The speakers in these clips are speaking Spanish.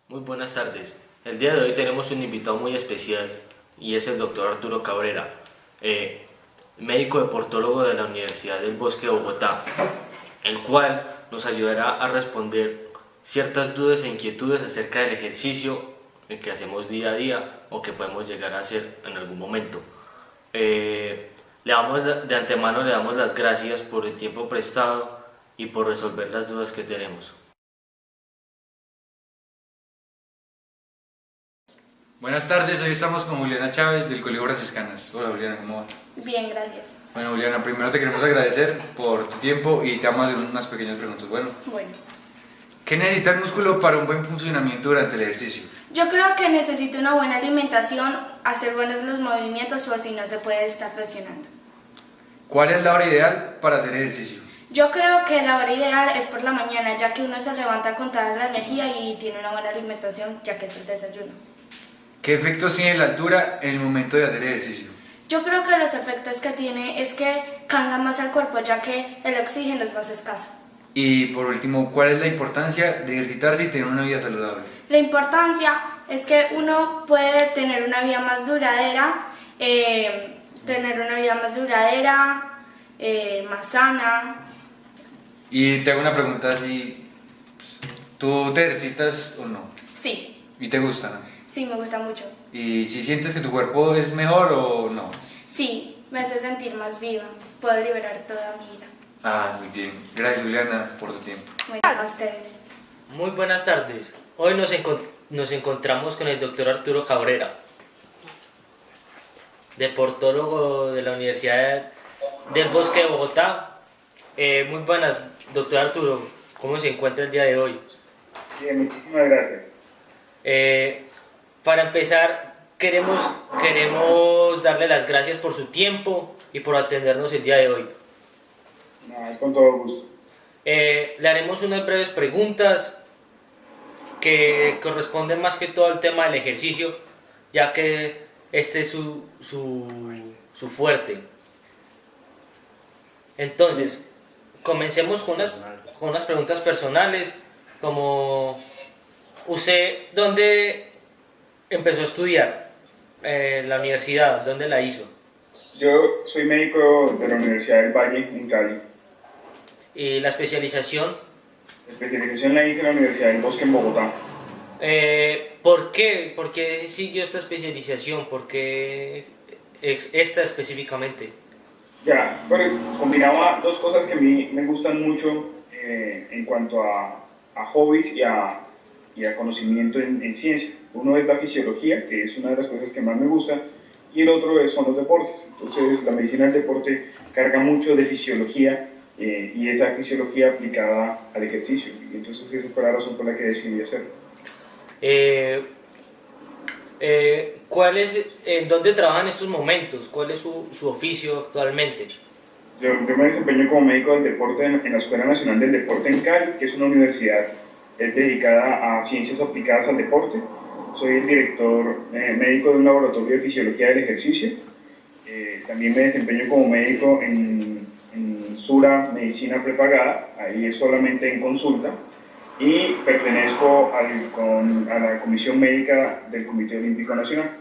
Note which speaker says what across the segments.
Speaker 1: Muy buenas tardes. El día de hoy tenemos un invitado muy especial y es el doctor Arturo Cabrera, médico deportólogo de la Universidad del Bosque de Bogotá, el cual nos ayudará a responder ciertas dudas e inquietudes acerca del ejercicio que hacemos día a día o que podemos llegar a hacer en algún momento. De antemano le damos las gracias por el tiempo prestado y por resolver las dudas que tenemos.
Speaker 2: Buenas tardes, hoy estamos con Juliana Chávez del Colegio Franciscanas. Hola Juliana, ¿cómo vas?
Speaker 3: Bien, gracias.
Speaker 2: Bueno Juliana, primero te queremos agradecer por tu tiempo y te vamos a hacer unas pequeñas preguntas. Bueno, ¿qué necesita el músculo para un buen funcionamiento durante el ejercicio?
Speaker 3: Yo creo que necesita una buena alimentación, hacer buenos los movimientos o así no se puede estar presionando.
Speaker 2: ¿Cuál es la hora ideal para hacer ejercicio?
Speaker 3: Yo creo que la hora ideal es por la mañana, ya que uno se levanta con toda la energía y tiene una buena alimentación, ya que es el desayuno.
Speaker 2: ¿Qué efectos tiene la altura en el momento de hacer ejercicio?
Speaker 3: Yo creo que los efectos que tiene es que cansa más el cuerpo, ya que el oxígeno es más escaso.
Speaker 2: Y por último, ¿cuál es la importancia de ejercitarse y tener una vida saludable?
Speaker 3: La importancia es que uno puede tener una vida más duradera, más sana.
Speaker 2: Y te hago una pregunta así, ¿tú te ejercitas o no?
Speaker 3: Sí,
Speaker 2: ¿Y te gusta, no?
Speaker 3: sí, me gusta mucho.
Speaker 2: ¿Y si sientes que tu cuerpo es mejor o no?
Speaker 3: Sí, me hace sentir más viva, puedo liberar toda mi ira.
Speaker 2: Ah, muy bien. Gracias Juliana por tu tiempo.
Speaker 3: Muy bien, a ustedes.
Speaker 1: Muy buenas tardes. Hoy nos encontramos con el doctor Arturo Cabrera, deportólogo de la Universidad del Bosque de Bogotá. Muy buenas, doctor Arturo. ¿Cómo se encuentra el día de hoy?
Speaker 4: Bien, muchísimas gracias.
Speaker 1: Para empezar, queremos darle las gracias por su tiempo y por atendernos el día de hoy.
Speaker 4: No, es con todo gusto.
Speaker 1: Le haremos unas breves preguntas que corresponden más que todo al tema del ejercicio, ya que este es su fuerte. Entonces, comencemos con unas preguntas personales, como ¿usted dónde empezó a estudiar? La universidad, ¿dónde la hizo?
Speaker 4: Yo soy médico de la Universidad del Valle, en Cali.
Speaker 1: ¿Y la especialización?
Speaker 4: La especialización la hice en la Universidad del Bosque, en Bogotá.
Speaker 1: ¿Por qué? ¿Por qué siguió esta especialización? ¿Por qué esta específicamente?
Speaker 4: Ya, bueno, combinaba dos cosas que a mí me gustan mucho en cuanto a hobbies y a conocimiento en ciencia. Uno es la fisiología, que es una de las cosas que más me gusta, y el otro son los deportes. Entonces, la medicina del deporte carga mucho de fisiología y esa fisiología aplicada al ejercicio. Y entonces, esa fue la razón por la que decidí hacerlo.
Speaker 1: ¿En dónde trabaja en estos momentos? ¿Cuál es su oficio actualmente?
Speaker 4: Yo me desempeño como médico del deporte en la Escuela Nacional del Deporte en Cali, que es una universidad dedicada a ciencias aplicadas al deporte. Soy el director médico de un laboratorio de fisiología del ejercicio. También me desempeño como médico en Sura Medicina Prepagada, ahí es solamente en consulta, y pertenezco a la Comisión Médica del Comité Olímpico Nacional.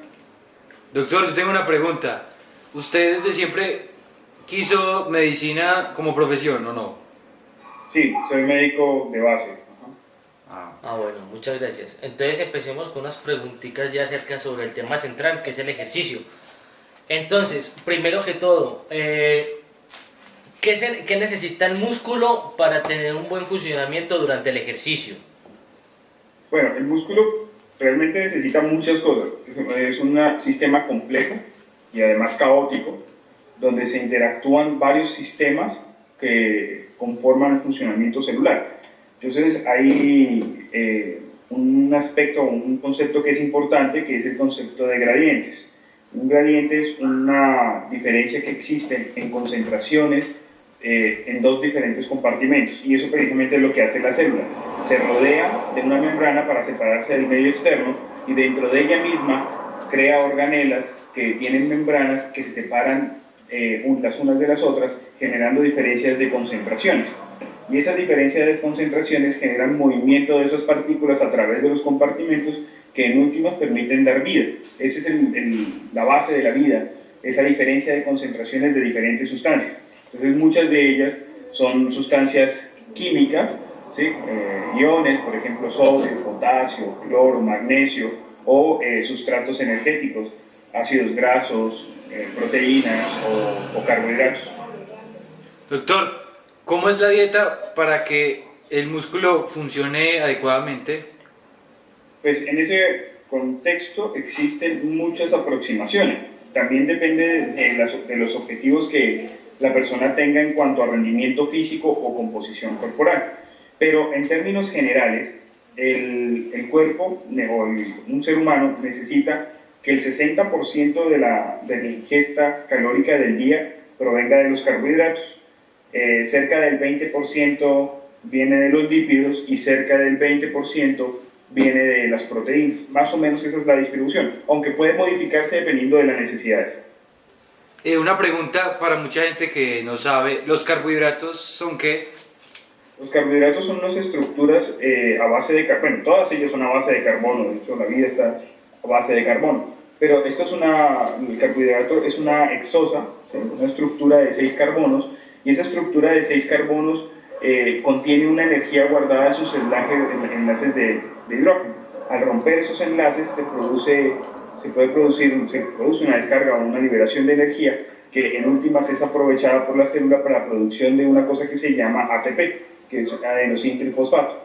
Speaker 2: Doctor, yo tengo una pregunta. ¿Usted desde siempre quiso medicina como profesión o no?
Speaker 4: Sí, soy médico de base.
Speaker 1: Bueno, muchas gracias. Entonces empecemos con unas preguntitas ya acerca sobre el tema central, que es el ejercicio. Entonces, primero que todo, ¿qué necesita el músculo para tener un buen funcionamiento durante el ejercicio?
Speaker 4: Bueno, el músculo realmente necesita muchas cosas. Es un sistema complejo y además caótico, donde se interactúan varios sistemas que conforman el funcionamiento celular. Entonces hay un aspecto, un concepto que es importante, que es el concepto de gradientes. Un gradiente es una diferencia que existe en concentraciones en dos diferentes compartimentos, y eso precisamente es lo que hace la célula. Se rodea de una membrana para separarse del medio externo, y dentro de ella misma crea organelas que tienen membranas que se separan las unas de las otras, generando diferencias de concentraciones. Y esa diferencia de concentraciones generan movimiento de esas partículas a través de los compartimentos que en últimas permiten dar vida. Esa es la base de la vida, esa diferencia de concentraciones de diferentes sustancias. Entonces muchas de ellas son sustancias químicas, ¿sí? Iones, por ejemplo, sodio, potasio, cloro, magnesio, o sustratos energéticos, ácidos grasos, proteínas o carbohidratos.
Speaker 2: Doctor, ¿cómo es la dieta para que el músculo funcione adecuadamente?
Speaker 4: Pues en ese contexto existen muchas aproximaciones. También depende de los objetivos que la persona tenga en cuanto a rendimiento físico o composición corporal. Pero en términos generales, el cuerpo o un ser humano necesita que el 60% de la ingesta calórica del día provenga de los carbohidratos. Cerca del 20% viene de los lípidos y cerca del 20% viene de las proteínas. Más o menos esa es la distribución, aunque puede modificarse dependiendo de las necesidades.
Speaker 2: Una pregunta para mucha gente que no sabe, ¿los carbohidratos son qué?
Speaker 4: Los carbohidratos son unas estructuras a base de carbono, bueno, todas ellas son a base de carbono, de hecho la vida está a base de carbono, pero el carbohidrato es una hexosa, una estructura de 6 carbonos, y esa estructura de 6 carbonos contiene una energía guardada en sus enlaces de hidrógeno. Al romper esos enlaces se produce una descarga o una liberación de energía que en últimas es aprovechada por la célula para la producción de una cosa que se llama ATP, que es adenosintrifosfato.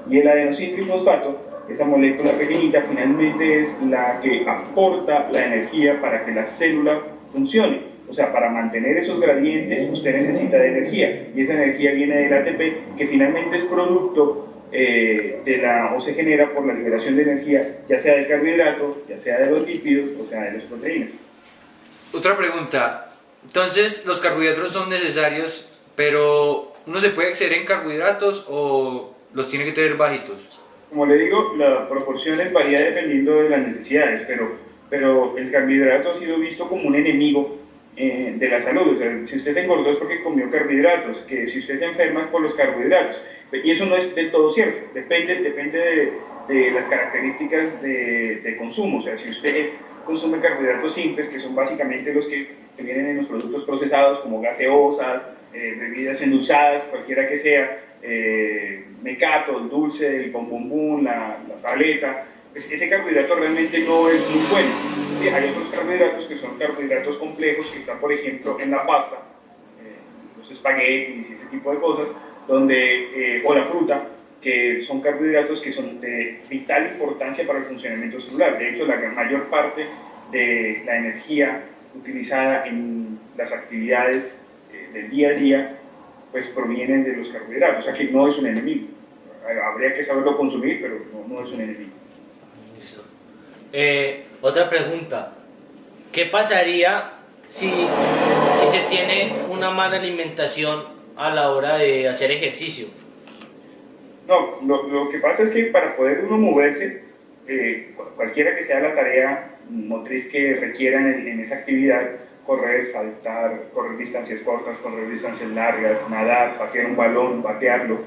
Speaker 4: Y el adenosintrifosfato, esa molécula pequeñita, finalmente es la que aporta la energía para que la célula funcione. O sea, para mantener esos gradientes usted necesita de energía, y esa energía viene del ATP, que finalmente es producto o se genera por la liberación de energía, ya sea del carbohidrato, ya sea de los lípidos, o sea de las proteínas.
Speaker 2: Otra pregunta, entonces los carbohidratos son necesarios, pero ¿uno se puede exceder en carbohidratos o los tiene que tener bajitos?
Speaker 4: Como le digo, la proporción varía dependiendo de las necesidades, pero el carbohidrato ha sido visto como un enemigo de la salud. O sea, si usted se engordó es porque comió carbohidratos, que si usted se enferma es por los carbohidratos. Y eso no es del todo cierto, depende de las características de consumo. O sea, si usted consume carbohidratos simples, que son básicamente los que vienen en los productos procesados, como gaseosas, bebidas endulzadas, cualquiera que sea, mecato, el dulce, el bombombón, la paleta, pues ese carbohidrato realmente no es muy bueno. Sí, hay otros carbohidratos que son carbohidratos complejos, que están por ejemplo en la pasta, los espaguetis y ese tipo de cosas, o la fruta, que son carbohidratos que son de vital importancia para el funcionamiento celular. De hecho, la mayor parte de la energía utilizada en las actividades del día a día pues provienen de los carbohidratos, o sea que no es un enemigo. Habría que saberlo consumir, pero no es un enemigo.
Speaker 1: Listo. Otra pregunta, ¿qué pasaría si se tiene una mala alimentación a la hora de hacer ejercicio?
Speaker 4: No, lo que pasa es que para poder uno moverse, cualquiera que sea la tarea motriz que requiera en esa actividad, correr, saltar, correr distancias cortas, correr distancias largas, nadar, patear un balón, batearlo,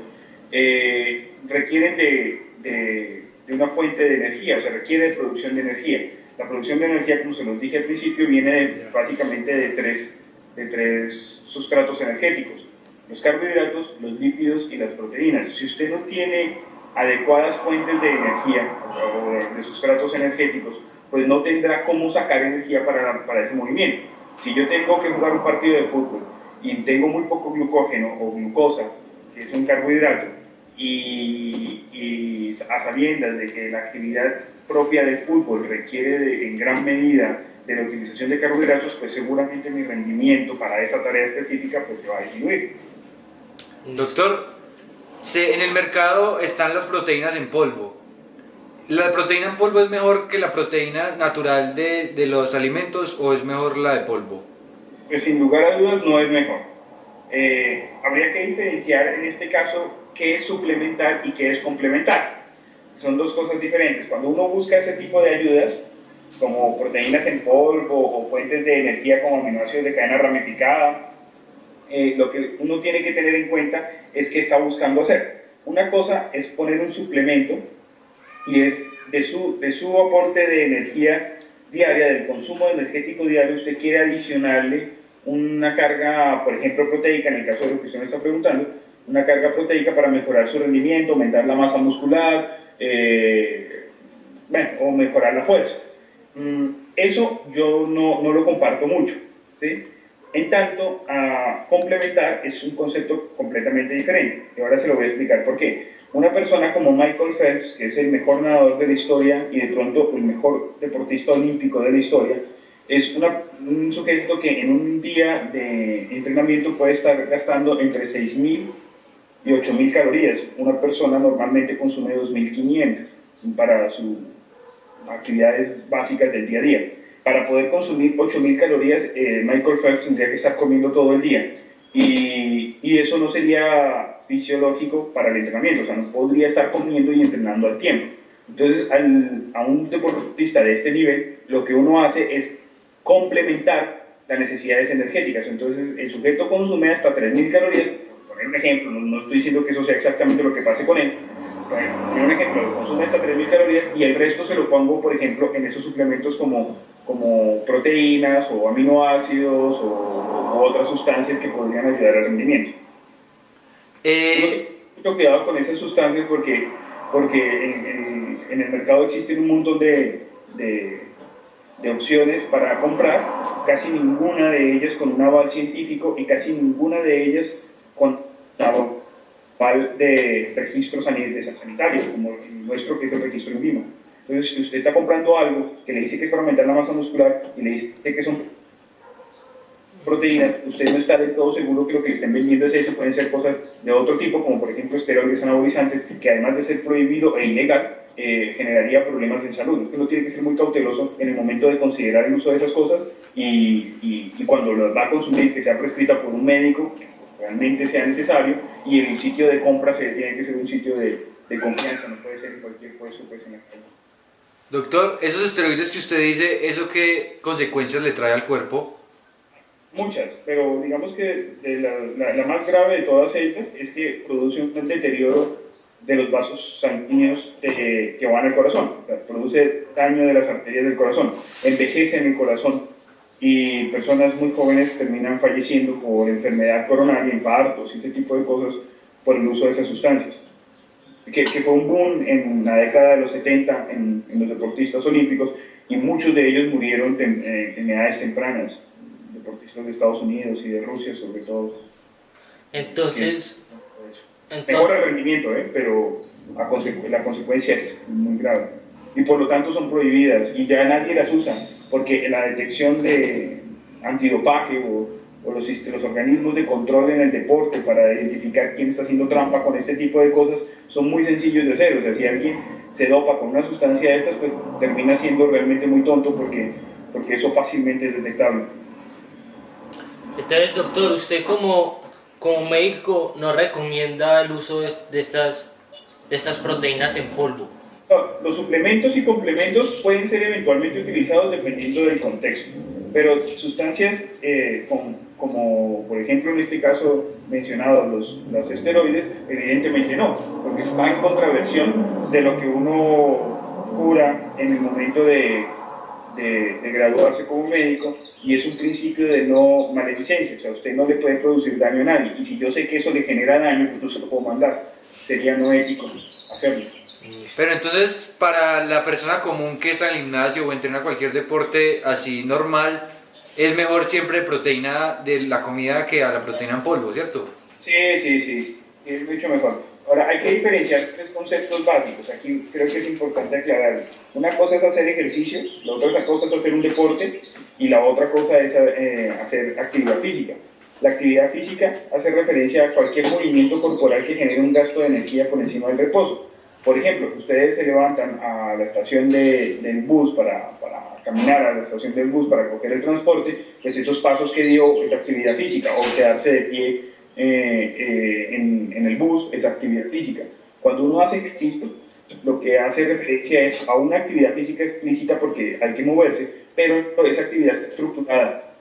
Speaker 4: requieren de una fuente de energía, o sea, requiere de producción de energía. La producción de energía, como se los dije al principio, viene básicamente de tres sustratos energéticos: los carbohidratos, los lípidos y las proteínas. Si usted no tiene adecuadas fuentes de energía o de sustratos energéticos, pues no tendrá cómo sacar energía para ese movimiento. Si yo tengo que jugar un partido de fútbol y tengo muy poco glucógeno o glucosa, que es un carbohidrato, y a sabiendas de que la actividad propia del fútbol requiere en gran medida de la utilización de carbohidratos, pues seguramente mi rendimiento para esa tarea específica pues se va a disminuir.
Speaker 2: Doctor, en el mercado están las proteínas en polvo. ¿La proteína en polvo es mejor que la proteína natural de los alimentos o es mejor la de polvo?
Speaker 4: Pues sin lugar a dudas no es mejor. Habría que diferenciar en este caso qué es suplementar y qué es complementar. Son dos cosas diferentes. Cuando uno busca ese tipo de ayudas, como proteínas en polvo o fuentes de energía como aminoácidos de cadena ramificada, lo que uno tiene que tener en cuenta es qué está buscando hacer. Una cosa es poner un suplemento y es de su aporte de energía diaria, del consumo energético diario, usted quiere adicionarle una carga, por ejemplo, proteica, en el caso de lo que usted me está preguntando, una carga proteica para mejorar su rendimiento, aumentar la masa muscular, o mejorar la fuerza. Eso yo no lo comparto mucho, ¿sí? En tanto, a complementar es un concepto completamente diferente. Y ahora se lo voy a explicar por qué. Una persona como Michael Phelps, que es el mejor nadador de la historia y de pronto el mejor deportista olímpico de la historia, es un sujeto que en un día de entrenamiento puede estar gastando entre 6.000 y 8.000 calorías. Una persona normalmente consume 2.500 para sus actividades básicas del día a día. Para poder consumir 8.000 calorías, Michael Phelps tendría que estar comiendo todo el día. Y eso no sería fisiológico para el entrenamiento, o sea, no podría estar comiendo y entrenando al tiempo. Entonces, a un deportista de este nivel, lo que uno hace es complementar las necesidades energéticas. Entonces, el sujeto consume hasta 3.000 calorías, por poner un ejemplo, no estoy diciendo que eso sea exactamente lo que pase con él, por un ejemplo, consume hasta 3.000 calorías y el resto se lo pongo, por ejemplo, en esos suplementos como proteínas o aminoácidos o otras sustancias que podrían ayudar al rendimiento. Mucho cuidado con esas sustancias porque en el mercado existen un montón de opciones para comprar, casi ninguna de ellas con un aval científico y casi ninguna de ellas con aval de registro sanitario, como el nuestro, que es el registro INVIMA. Entonces, si usted está comprando algo que le dice que es para aumentar la masa muscular y le dice que son proteínas, usted no está del todo seguro que lo que le estén vendiendo es eso. Pueden ser cosas de otro tipo, como por ejemplo esteroides anabolizantes, que además de ser prohibido e ilegal, generaría problemas de salud. Uno tiene que ser muy cauteloso en el momento de considerar el uso de esas cosas y cuando las va a consumir, que sea prescrita por un médico, que realmente sea necesario, y el sitio de compra tiene que ser un sitio de confianza, no puede ser en cualquier puesto, pues en la calle.
Speaker 2: Doctor, esos esteroides que usted dice, ¿eso qué consecuencias le trae al cuerpo?
Speaker 4: Muchas, pero digamos que la más grave de todas ellas es que produce un deterioro de los vasos sanguíneos que van al corazón, o sea, produce daño de las arterias del corazón, envejece en el corazón y personas muy jóvenes terminan falleciendo por enfermedad coronaria, infartos y ese tipo de cosas por el uso de esas sustancias. Que fue un boom en la década de los 70 en los deportistas olímpicos y muchos de ellos murieron en edades tempranas, deportistas de Estados Unidos y de Rusia sobre todo.
Speaker 1: Entonces
Speaker 4: mejora el rendimiento, pero la consecuencia es muy grave y por lo tanto son prohibidas y ya nadie las usa porque la detección de antidopaje o los organismos de control en el deporte para identificar quién está haciendo trampa con este tipo de cosas son muy sencillos de hacer. O sea, si alguien se dopa con una sustancia de estas, pues termina siendo realmente muy tonto porque eso fácilmente es detectable.
Speaker 1: Entonces, doctor, usted como médico no recomienda el uso de estas proteínas en polvo.
Speaker 4: Los suplementos y complementos pueden ser eventualmente utilizados dependiendo del contexto, pero sustancias como por ejemplo en este caso mencionado los esteroides, evidentemente no, porque está en contraversión de lo que uno cura en el momento de graduarse como médico, y es un principio de no maleficencia. O sea, usted no le puede producir daño a nadie, y si yo sé que eso le genera daño, pues no se lo puedo mandar. Sería no ético hacerlo.
Speaker 2: Pero entonces, para la persona común que está en el gimnasio o entrena cualquier deporte así normal, es mejor siempre proteína de la comida que a la proteína en polvo, ¿cierto?
Speaker 4: Sí, es mucho mejor. Ahora, hay que diferenciar tres conceptos básicos. Aquí creo que es importante aclarar. Una cosa es hacer ejercicio, la otra cosa es hacer un deporte y la otra cosa es hacer actividad física. La actividad física hace referencia a cualquier movimiento corporal que genere un gasto de energía por encima del reposo. Por ejemplo, ustedes se levantan a la estación del bus para caminar a la estación del bus para coger el transporte, pues esos pasos que dio es actividad física, o quedarse de pie en el bus es actividad física. Cuando uno hace ejercicio, lo que hace referencia es a una actividad física explícita porque hay que moverse, pero esa actividad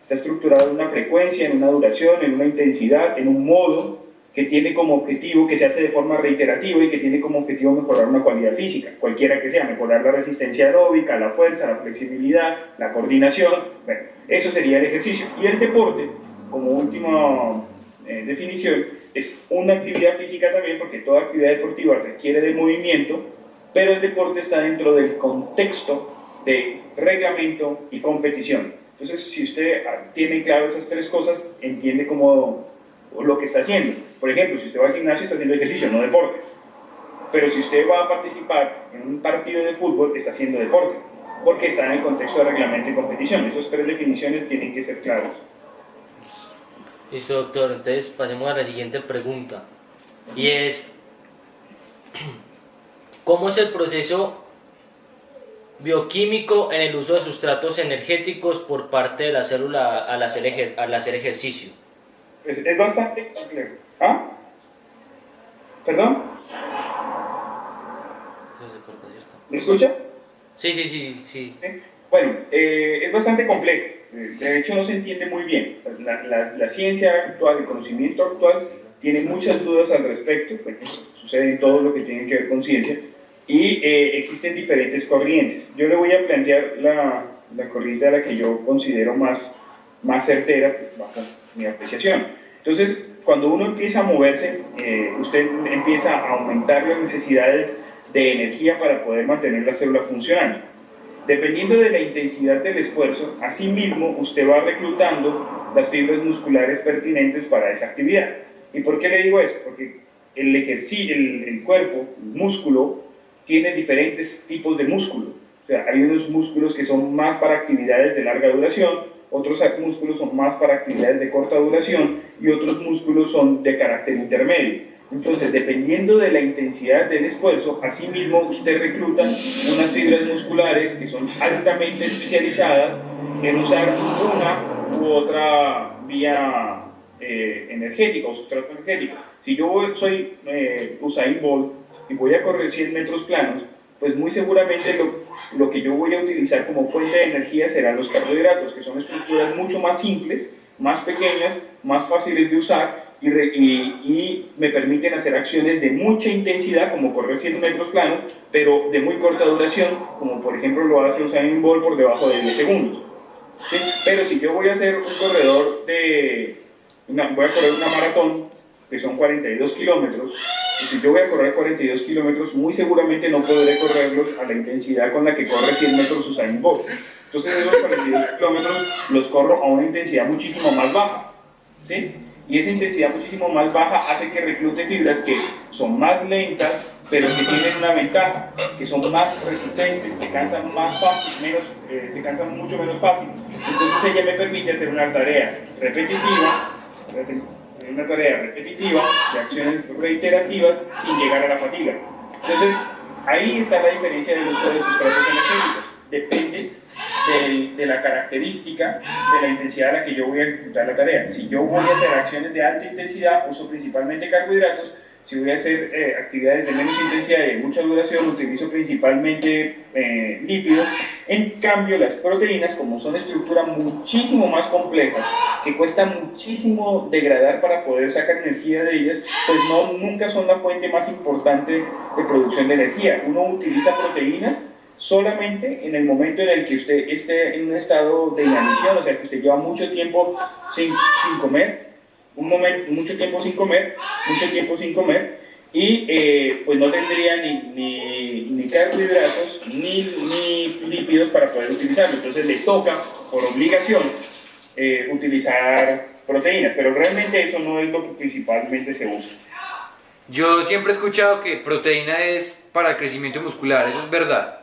Speaker 4: está está estructurado en una frecuencia, en una duración, en una intensidad, en un modo que tiene como objetivo, que se hace de forma reiterativa y que tiene como objetivo mejorar una cualidad física, cualquiera que sea, mejorar la resistencia aeróbica, la fuerza, la flexibilidad, la coordinación. Bueno, eso sería el ejercicio. Y el deporte, como última definición, es una actividad física también, porque toda actividad deportiva requiere de movimiento, pero el deporte está dentro del contexto de reglamento y competición. Entonces, si usted tiene claro esas tres cosas, entiende cómo lo que está haciendo. Por ejemplo, si usted va al gimnasio, está haciendo ejercicio, no deporte. Pero si usted va a participar en un partido de fútbol, está haciendo deporte, porque está en el contexto de reglamento y competición. Esas tres definiciones tienen que ser claras.
Speaker 1: Listo, doctor. Entonces pasemos a la siguiente pregunta. Y es, ¿cómo es el proceso bioquímico en el uso de sustratos energéticos por parte de la célula al hacer ejercicio?
Speaker 4: Es bastante complejo. ¿Ah? ¿Perdón?
Speaker 1: Eso se corta, ¿cierto?
Speaker 4: ¿Me escucha?
Speaker 1: Sí.
Speaker 4: Bueno, es bastante complejo. De hecho, no se entiende muy bien. La ciencia actual, el conocimiento actual, tiene muchas dudas al respecto. Pues, sucede en todo lo que tiene que ver con ciencia. Y existen diferentes corrientes. Yo le voy a plantear la corriente a la que yo considero más certera, pues, bajo mi apreciación. Entonces, cuando uno empieza a moverse, usted empieza a aumentar las necesidades de energía para poder mantener la célula funcionando. Dependiendo de la intensidad del esfuerzo, asimismo usted va reclutando las fibras musculares pertinentes para esa actividad. ¿Y por qué le digo eso? Porque el cuerpo, el músculo, tiene diferentes tipos de músculo. O sea, hay unos músculos que son más para actividades de larga duración, otros músculos son más para actividades de corta duración y otros músculos son de carácter intermedio. Entonces, dependiendo de la intensidad del esfuerzo, asimismo usted recluta unas fibras musculares que son altamente especializadas en usar una u otra vía energética o sustrato energético. Si yo soy Usain Bolt y voy a correr 100 metros planos, pues muy seguramente lo que yo voy a utilizar como fuente de energía serán los carbohidratos, que son estructuras mucho más simples, más pequeñas, más fáciles de usar y me permiten hacer acciones de mucha intensidad, como correr 100 metros planos, pero de muy corta duración, como por ejemplo lo hace Usain Bolt por debajo de 10 segundos. ¿Sí? Pero si yo voy a ser un corredor voy a correr una maratón, que son 42 kilómetros, y si yo voy a correr 42 kilómetros, muy seguramente no podré correrlos a la intensidad con la que corre 100 metros Usain Bolt. Entonces esos 42 kilómetros los corro a una intensidad muchísimo más baja, ¿sí? Y esa intensidad muchísimo más baja hace que reclute fibras que son más lentas, pero que tienen una ventaja, que son más resistentes, se cansan más fácil, se cansan mucho menos fácil. Entonces ella me permite hacer una tarea repetitiva de acciones reiterativas sin llegar a la fatiga. Entonces ahí está la diferencia del uso de sustratos energéticos. Depende de la característica de la intensidad a la que yo voy a ejecutar la tarea. Si yo voy a hacer acciones de alta intensidad, uso principalmente carbohidratos. Si voy a hacer actividades de menos intensidad y de mucha duración, utilizo principalmente lípidos. En cambio, las proteínas, como son estructuras muchísimo más complejas, que cuesta muchísimo degradar para poder sacar energía de ellas, pues nunca son la fuente más importante de producción de energía. Uno utiliza proteínas solamente en el momento en el que usted esté en un estado de inanición, o sea, que usted lleva mucho tiempo sin comer, mucho tiempo sin comer, y pues no tendría ni carbohidratos ni lípidos para poder utilizarlo. Entonces le toca, por obligación, utilizar proteínas, pero realmente eso no es lo que principalmente se usa.
Speaker 2: Yo siempre he escuchado que proteína es para el crecimiento muscular, ¿eso es verdad?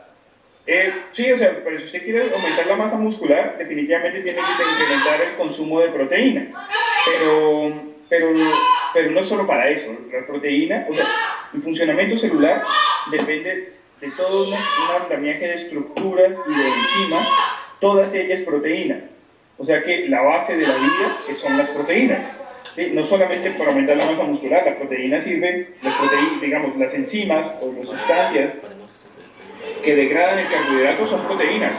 Speaker 4: Sí, o sea, pero si usted quiere aumentar la masa muscular, definitivamente tiene que incrementar el consumo de proteína. Pero no solo para eso. La proteína, o sea, el funcionamiento celular depende de todo un andamiaje de estructuras y de enzimas, todas ellas proteína. O sea que la base de la vida son las proteínas. ¿Sí? No solamente para aumentar la masa muscular, la proteína sirve, las enzimas o las sustancias que degradan el carbohidrato son proteínas.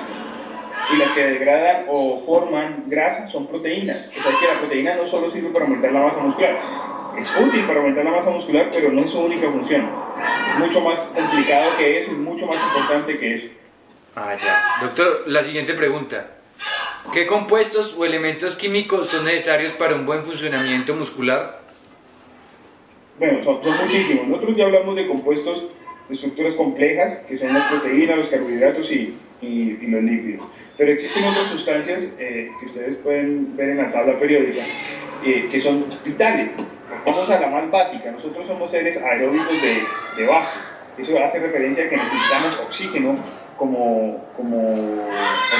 Speaker 4: y las que degradan o forman grasa son proteínas. O sea que la proteína no solo sirve para aumentar la masa muscular, es útil para aumentar la masa muscular, pero no es su única función. Es mucho más complicado que eso, es mucho más importante que eso.
Speaker 2: Ah, ya. Doctor, la siguiente pregunta. ¿Qué compuestos o elementos químicos son necesarios para un buen funcionamiento muscular?
Speaker 4: Bueno, son muchísimos. Nosotros ya hablamos de compuestos de estructuras complejas, que son las proteínas, los carbohidratos y los lípidos. Pero existen otras sustancias que ustedes pueden ver en la tabla periódica, que son vitales. Vamos a la más básica. Nosotros somos seres aeróbicos de base. Eso hace referencia a que necesitamos oxígeno como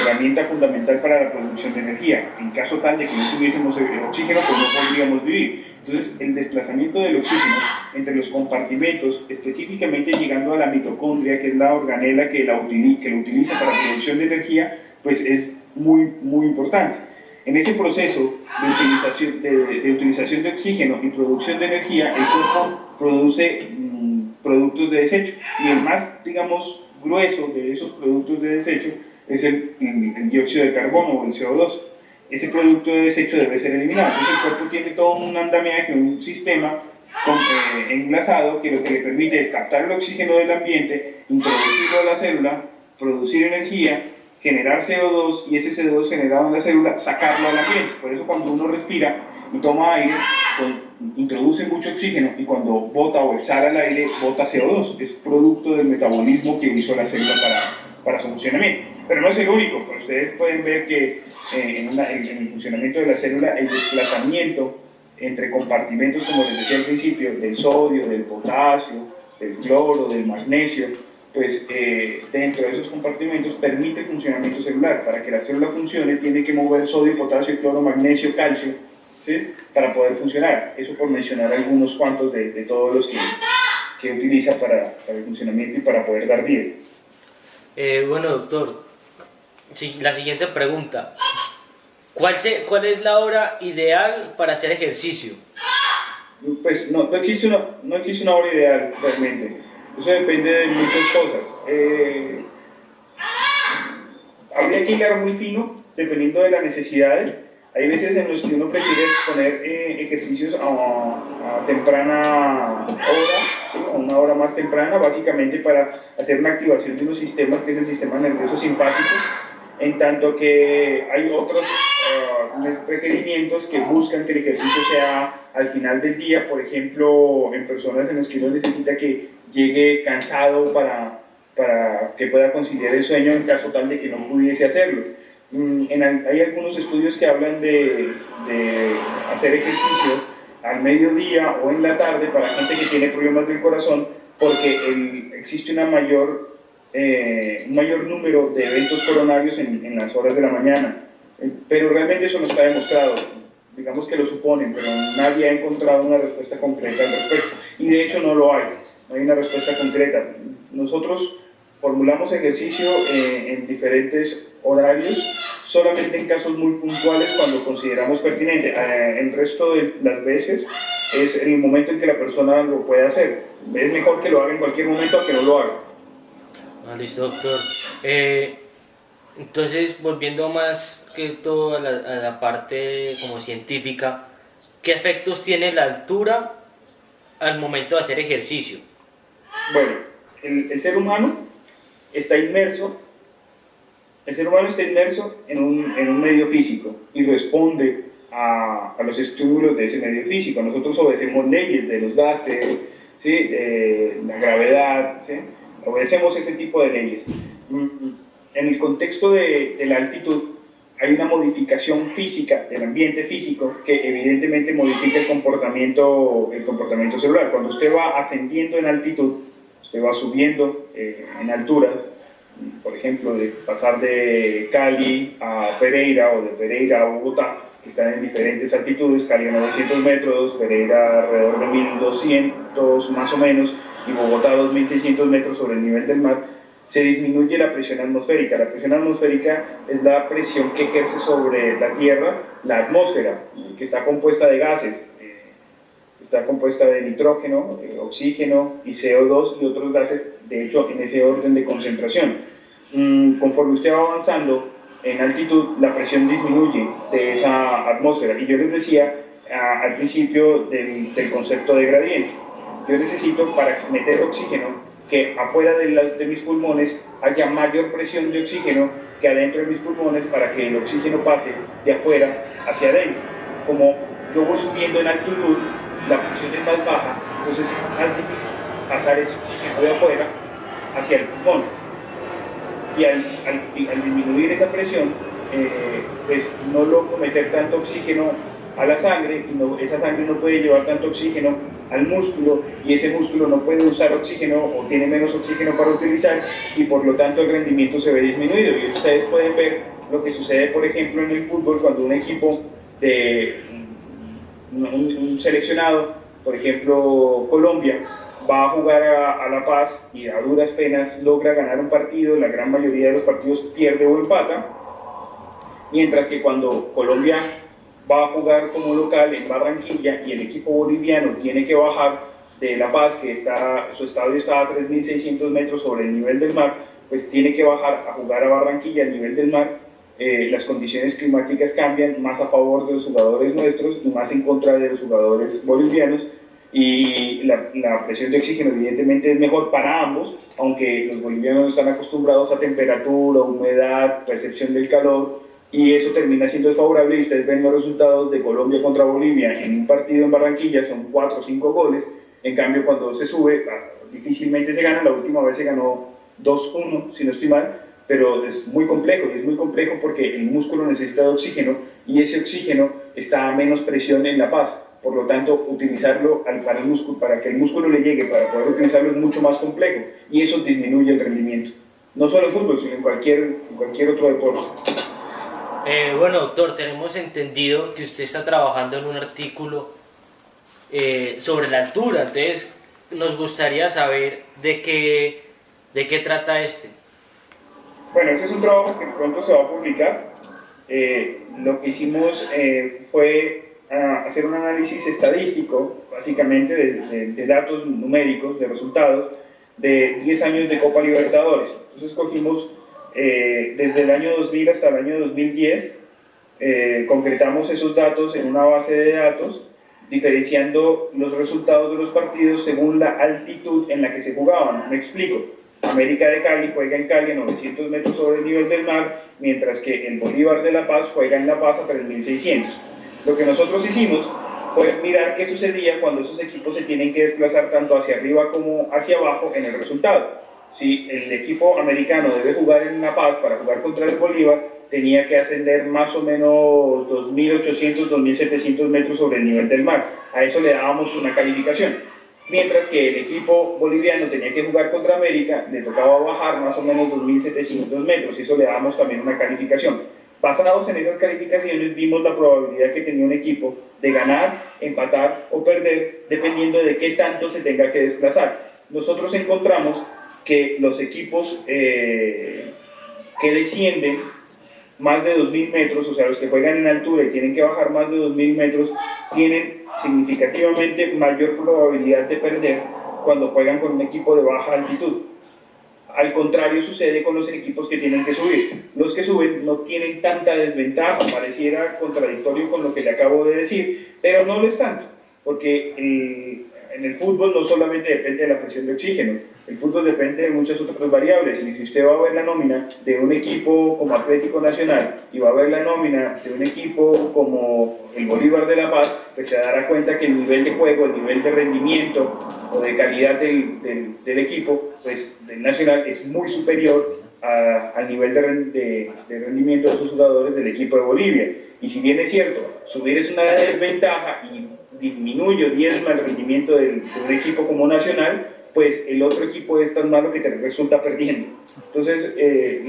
Speaker 4: herramienta fundamental para la producción de energía. En caso tal de que no tuviésemos oxígeno, pues no podríamos vivir. Entonces, el desplazamiento del oxígeno entre los compartimentos, específicamente llegando a la mitocondria, que es la organela que lo utiliza para la producción de energía, pues es muy, muy importante. En ese proceso de utilización de oxígeno y producción de energía, el cuerpo produce productos de desecho, y el más, digamos, grueso de esos productos de desecho es el dióxido de carbono o el CO2. Ese producto de desecho debe ser eliminado. Entonces el cuerpo tiene todo un andamiaje, un sistema enlazado que lo que le permite es captar el oxígeno del ambiente, introducirlo a la célula, producir energía, generar CO2, y ese CO2 generado en la célula sacarlo al ambiente. Por eso cuando uno respira y toma aire, introduce mucho oxígeno, y cuando bota o exhala el aire, bota CO2. Es producto del metabolismo que hizo la célula para su funcionamiento. Pero no es el único, pues ustedes pueden ver que en el funcionamiento de la célula, el desplazamiento entre compartimentos, como les decía al principio, del sodio, del potasio, del cloro, del magnesio, pues dentro de esos compartimentos permite el funcionamiento celular. Para que la célula funcione tiene que mover sodio, potasio, cloro, magnesio, calcio, ¿sí? Para poder funcionar. Eso por mencionar algunos cuantos de todos los que utiliza para el funcionamiento y para poder dar vida.
Speaker 1: Bueno, doctor, sí, la siguiente pregunta. ¿Cuál es la hora ideal para hacer ejercicio?
Speaker 4: Pues no existe una hora ideal realmente. Eso depende de muchas cosas. Habría que hilar muy fino dependiendo de las necesidades. Hay veces en los que uno prefiere poner ejercicios a temprana hora, a una hora más temprana, básicamente para hacer una activación de unos sistemas, que es el sistema nervioso simpático, en tanto que hay otros requerimientos que buscan que el ejercicio sea al final del día, por ejemplo, en personas en las que uno necesita que llegue cansado para que pueda conciliar el sueño en caso tal de que no pudiese hacerlo. Hay algunos estudios que hablan de hacer ejercicio al mediodía o en la tarde para gente que tiene problemas del corazón, porque existe un mayor número de eventos coronarios en las horas de la mañana. Pero realmente eso no está demostrado. Digamos que lo suponen, pero nadie ha encontrado una respuesta concreta al respecto. Y de hecho no hay una respuesta concreta. Nosotros formulamos ejercicio en diferentes horarios, solamente en casos muy puntuales cuando consideramos pertinente. El resto de las veces es en el momento en que la persona lo puede hacer. Es mejor que lo haga en cualquier momento a que no lo haga.
Speaker 1: Listo, doctor. Entonces, volviendo más que todo a la parte como científica, ¿qué efectos tiene la altura al momento de hacer ejercicio?
Speaker 4: Bueno, el ser humano está inmerso en un medio físico y responde a los estímulos de ese medio físico. Nosotros obedecemos leyes de los gases, ¿sí? De la gravedad, ¿sí? Obedecemos ese tipo de leyes. En el contexto de la altitud hay una modificación física del ambiente físico que evidentemente modifica el comportamiento celular. Cuando usted va ascendiendo en altitud, usted va subiendo en altura, por ejemplo, de pasar de Cali a Pereira o de Pereira a Bogotá, que están en diferentes altitudes, Cali a 900 metros, Pereira alrededor de 1200 más o menos, y Bogotá a 2600 metros sobre el nivel del mar, se disminuye la presión atmosférica. La presión atmosférica es la presión que ejerce sobre la Tierra la atmósfera, que está compuesta de gases. Está compuesta de nitrógeno, oxígeno y CO2 y otros gases, de hecho, en ese orden de concentración. Conforme usted va avanzando en altitud, la presión disminuye de esa atmósfera. Y yo les decía al principio del concepto de gradiente, yo necesito para meter oxígeno que afuera de mis pulmones haya mayor presión de oxígeno que adentro de mis pulmones para que el oxígeno pase de afuera hacia adentro. Como yo voy subiendo en altitud, la presión es más baja, entonces es más difícil pasar ese oxígeno de afuera hacia el pulmón. Y al disminuir esa presión, pues no logro meter tanto oxígeno a la sangre y esa sangre no puede llevar tanto oxígeno al músculo y ese músculo no puede usar oxígeno o tiene menos oxígeno para utilizar y por lo tanto el rendimiento se ve disminuido. Y ustedes pueden ver lo que sucede, por ejemplo, en el fútbol cuando un equipo de un seleccionado, por ejemplo Colombia, va a jugar a La Paz y a duras penas logra ganar un partido, la gran mayoría de los partidos pierde o empata, mientras que cuando Colombia va a jugar como local en Barranquilla y el equipo boliviano tiene que bajar de La Paz, que su estadio está a 3.600 metros sobre el nivel del mar, pues tiene que bajar a jugar a Barranquilla al nivel del mar. Las condiciones climáticas cambian más a favor de los jugadores nuestros y más en contra de los jugadores bolivianos, y la presión de oxígeno evidentemente es mejor para ambos, aunque los bolivianos están acostumbrados a temperatura, humedad, percepción del calor, y eso termina siendo desfavorable. Y ustedes ven los resultados de Colombia contra Bolivia en un partido en Barranquilla, son 4 o 5 goles. En cambio, cuando se sube, difícilmente se gana. La última vez se ganó 2-1, si no estoy mal, pero es muy complejo, y es muy complejo porque el músculo necesita de oxígeno y ese oxígeno está a menos presión en La Paz. Por lo tanto, utilizarlo para el músculo, para que el músculo le llegue, para poder utilizarlo es mucho más complejo, y eso disminuye el rendimiento. No solo en fútbol, sino en cualquier otro deporte.
Speaker 1: Bueno, doctor, tenemos entendido que usted está trabajando en un artículo sobre la altura, entonces nos gustaría saber de qué trata este.
Speaker 4: Bueno, ese es un trabajo que pronto se va a publicar. Lo que hicimos fue hacer un análisis estadístico, básicamente de datos numéricos, de resultados, de 10 años de Copa Libertadores. Entonces cogimos desde el año 2000 hasta el año 2010, concretamos esos datos en una base de datos, diferenciando los resultados de los partidos según la altitud en la que se jugaban. Me explico. América de Cali juega en Cali a 900 metros sobre el nivel del mar, mientras que el Bolívar de La Paz juega en La Paz a 3600. Lo que nosotros hicimos fue mirar qué sucedía cuando esos equipos se tienen que desplazar tanto hacia arriba como hacia abajo en el resultado. Si el equipo americano debe jugar en La Paz para jugar contra el Bolívar, tenía que ascender más o menos 2.800, 2.700 metros sobre el nivel del mar. A eso le dábamos una calificación. Mientras que el equipo boliviano tenía que jugar contra América, le tocaba bajar más o menos 2.700 metros, y eso le dábamos también una calificación. Basados en esas calificaciones vimos la probabilidad que tenía un equipo de ganar, empatar o perder, dependiendo de qué tanto se tenga que desplazar. Nosotros encontramos que los equipos que descienden más de 2.000 metros, o sea, los que juegan en altura y tienen que bajar más de 2.000 metros, tienen significativamente mayor probabilidad de perder cuando juegan con un equipo de baja altitud. Al contrario sucede con los equipos que tienen que subir. Los que suben no tienen tanta desventaja, pareciera contradictorio con lo que le acabo de decir, pero no lo es tanto, porque en el fútbol no solamente depende de la presión de oxígeno, el fútbol depende de muchas otras variables, y si usted va a ver la nómina de un equipo como Atlético Nacional y va a ver la nómina de un equipo como el Bolívar de La Paz, pues se dará cuenta que el nivel de juego, el nivel de rendimiento o de calidad del equipo, pues del Nacional, es muy superior al nivel de rendimiento de sus jugadores del equipo de Bolivia. Y si bien es cierto, subir es una desventaja y disminuye o diezma el rendimiento de un equipo como Nacional, pues el otro equipo es tan malo que te resulta perdiendo. Entonces, el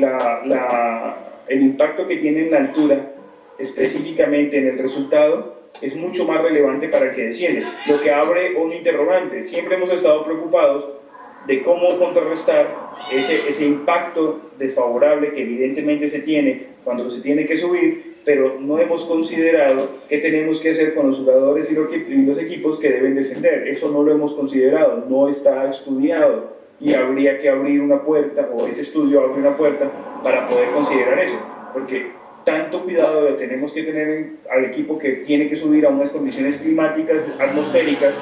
Speaker 4: impacto que tiene en la altura, específicamente en el resultado, es mucho más relevante para el que desciende, lo que abre un interrogante. Siempre hemos estado preocupados de cómo contrarrestar ese impacto desfavorable que evidentemente se tiene cuando se tiene que subir, pero no hemos considerado qué tenemos que hacer con los jugadores y los equipos que deben descender. Eso no lo hemos considerado, no está estudiado, y habría que abrir una puerta, o ese estudio abre una puerta para poder considerar eso. porque tanto cuidado lo tenemos que tener al equipo que tiene que subir a unas condiciones climáticas, atmosféricas,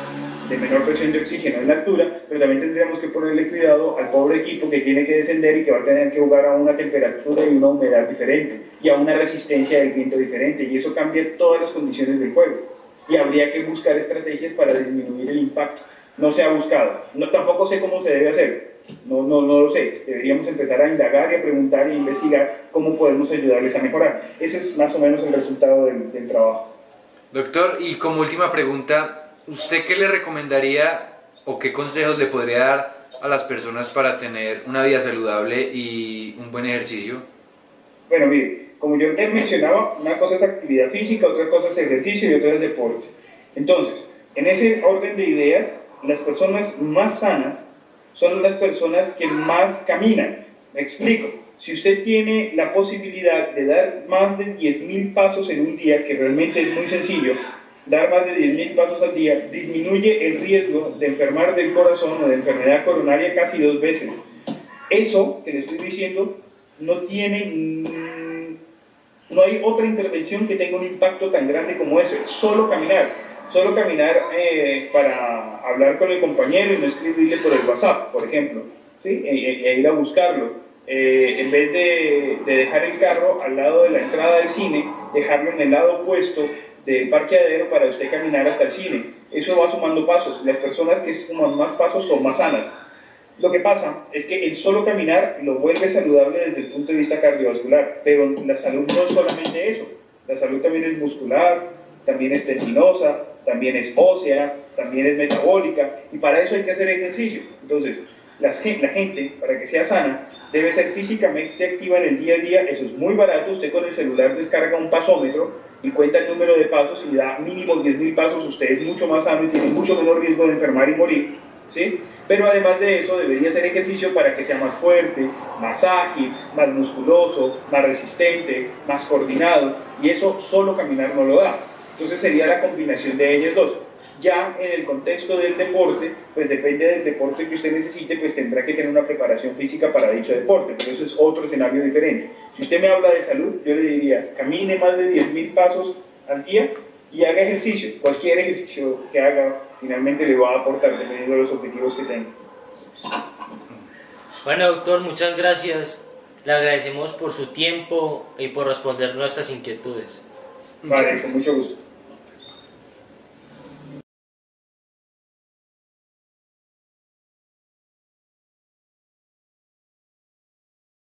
Speaker 4: de menor presión de oxígeno en la altura, pero también tendríamos que ponerle cuidado al pobre equipo que tiene que descender y que va a tener que jugar a una temperatura y una humedad diferente y a una resistencia del viento diferente, y eso cambia todas las condiciones del juego, y habría que buscar estrategias para disminuir el impacto. No se ha buscado, tampoco sé cómo se debe hacer, no lo sé, deberíamos empezar a indagar y a preguntar e investigar cómo podemos ayudarles a mejorar. Ese es más o menos el resultado del trabajo.
Speaker 2: Doctor, y como última pregunta, ¿usted qué le recomendaría o qué consejos le podría dar a las personas para tener una vida saludable y un buen ejercicio?
Speaker 4: Bueno, mire, como yo te mencionaba, una cosa es actividad física, otra cosa es ejercicio y otra es deporte. Entonces, en ese orden de ideas, las personas más sanas son las personas que más caminan. Me explico. Si usted tiene la posibilidad de dar más de 10.000 pasos en un día, que realmente es muy sencillo, dar más de 10.000 pasos al día disminuye el riesgo de enfermar del corazón o de enfermedad coronaria casi 2 veces. Eso que le estoy diciendo no hay otra intervención que tenga un impacto tan grande como eso. Solo caminar para hablar con el compañero y no escribirle por el WhatsApp, por ejemplo, ¿sí? E ir a buscarlo. En vez de dejar el carro al lado de la entrada del cine, dejarlo en el lado opuesto del parqueadero para usted caminar hasta el cine. Eso va sumando pasos. Las personas que suman más pasos son más sanas. Lo que pasa es que el solo caminar lo vuelve saludable desde el punto de vista cardiovascular, pero la salud no es solamente eso. La salud también es muscular, también es tendinosa, también es ósea, también es metabólica, y para eso hay que hacer ejercicio. Entonces, la gente, para que sea sana, debe ser físicamente activa en el día a día. Eso es muy barato. Usted con el celular descarga un pasómetro y cuenta el número de pasos y da mínimo 10.000 pasos. Usted es mucho más sano y tiene mucho menor riesgo de enfermar y morir, ¿sí? Pero además de eso, debería hacer ejercicio para que sea más fuerte, más ágil, más musculoso, más resistente, más coordinado, y eso solo caminar no lo da. Entonces sería la combinación de ellas dos. Ya en el contexto del deporte, pues depende del deporte que usted necesite, pues tendrá que tener una preparación física para dicho deporte, pero eso es otro escenario diferente. Si usted me habla de salud, yo le diría, camine más de 10.000 pasos al día y haga ejercicio. Cualquier ejercicio que haga finalmente le va a aportar dependiendo de los objetivos que tenga.
Speaker 1: Bueno, doctor, muchas gracias. Le agradecemos por su tiempo y por responder nuestras inquietudes.
Speaker 4: Vale, con mucho gusto.